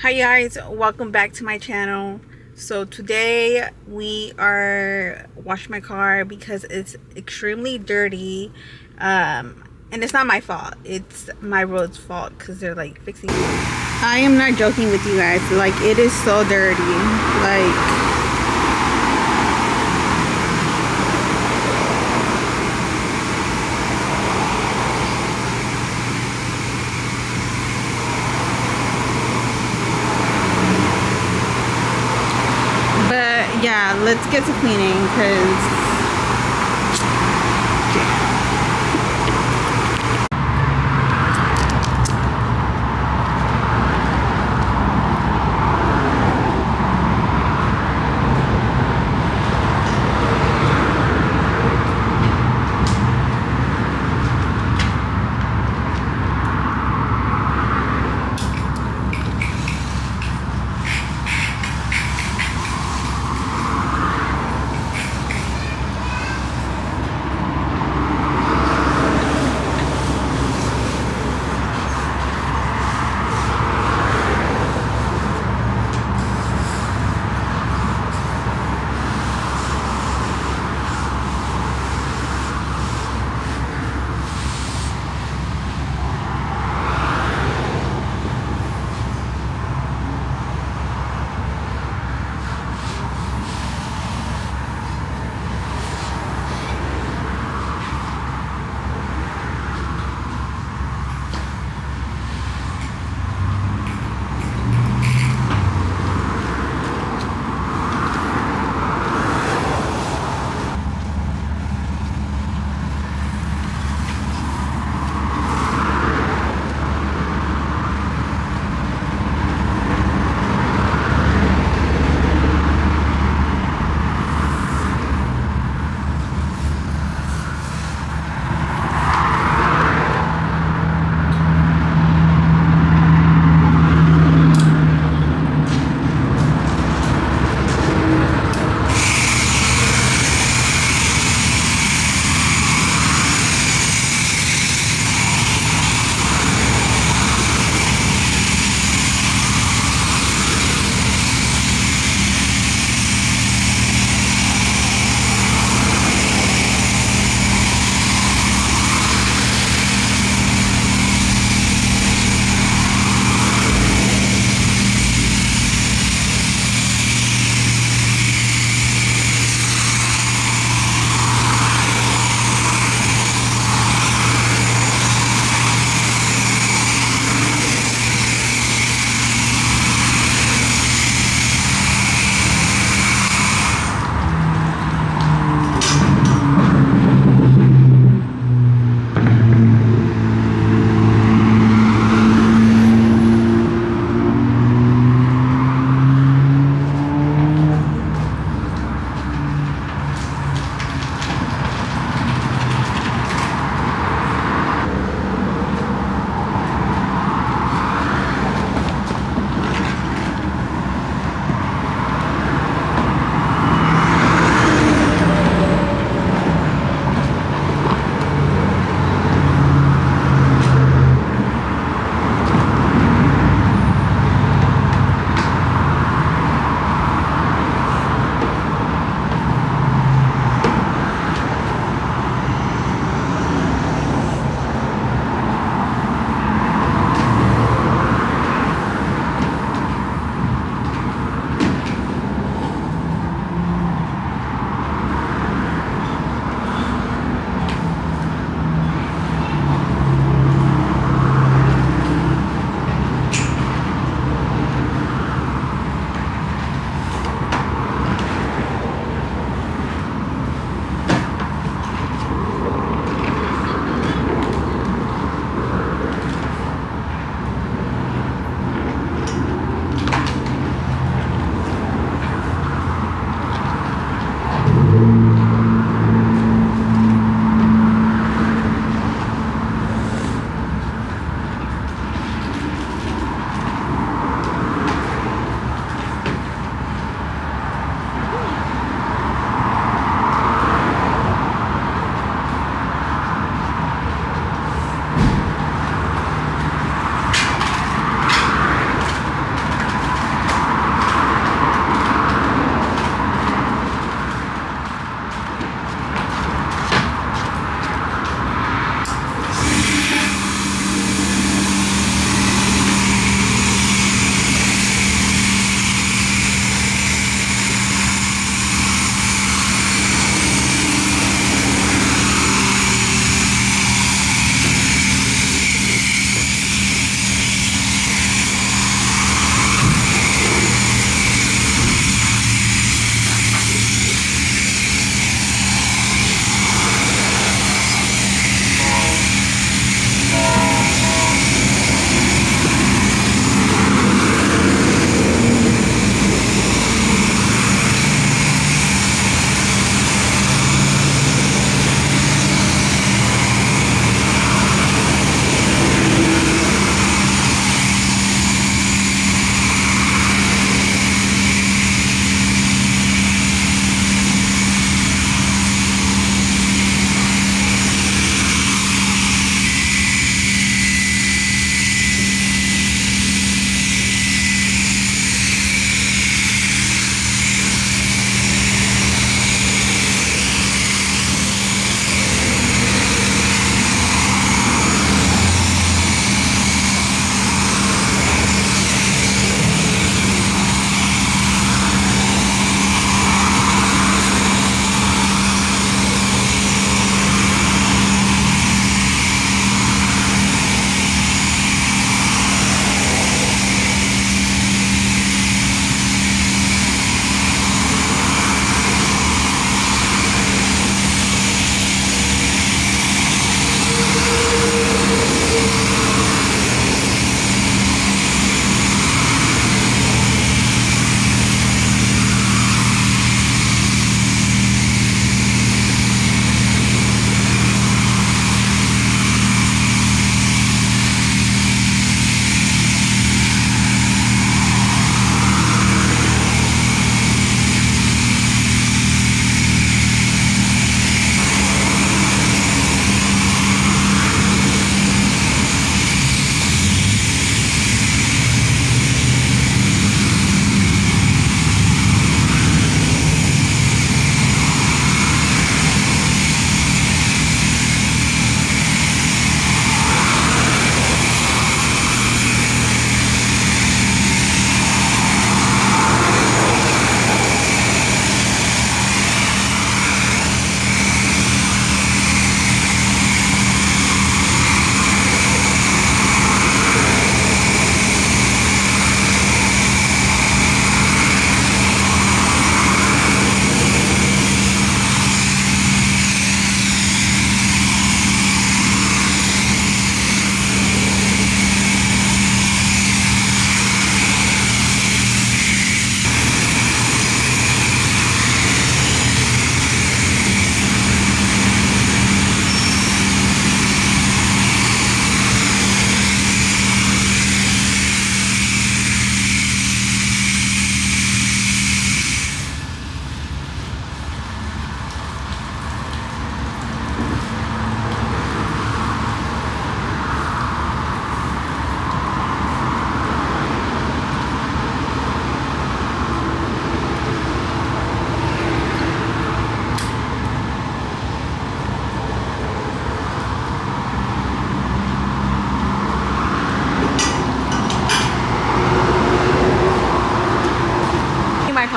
Hi guys, welcome back to my channel. So today we are washing my car because it's extremely dirty, and it's not my fault, it's my road's fault because they're like fixing it. I am not joking with you guys, like it is so dirty, like but yeah, let's get to cleaning because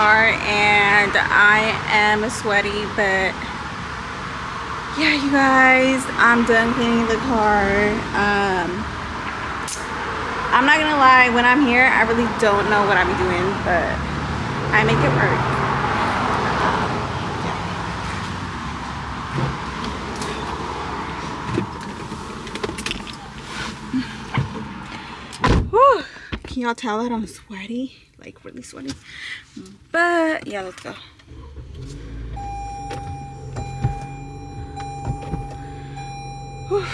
car and I am sweaty, but yeah, you guys, I'm done cleaning the car. I'm not gonna lie, when I'm here I really don't know what I'm doing, but I make it work. Whew. Can y'all tell that I'm sweaty? Like really sweaty. But yeah, let's go. Whew.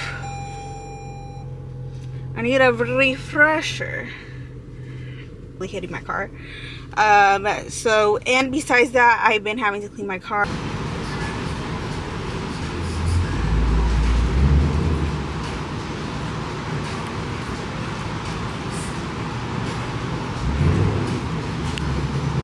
I need a refresher. Really hitting my car. So, and besides that, I've been having to clean my car.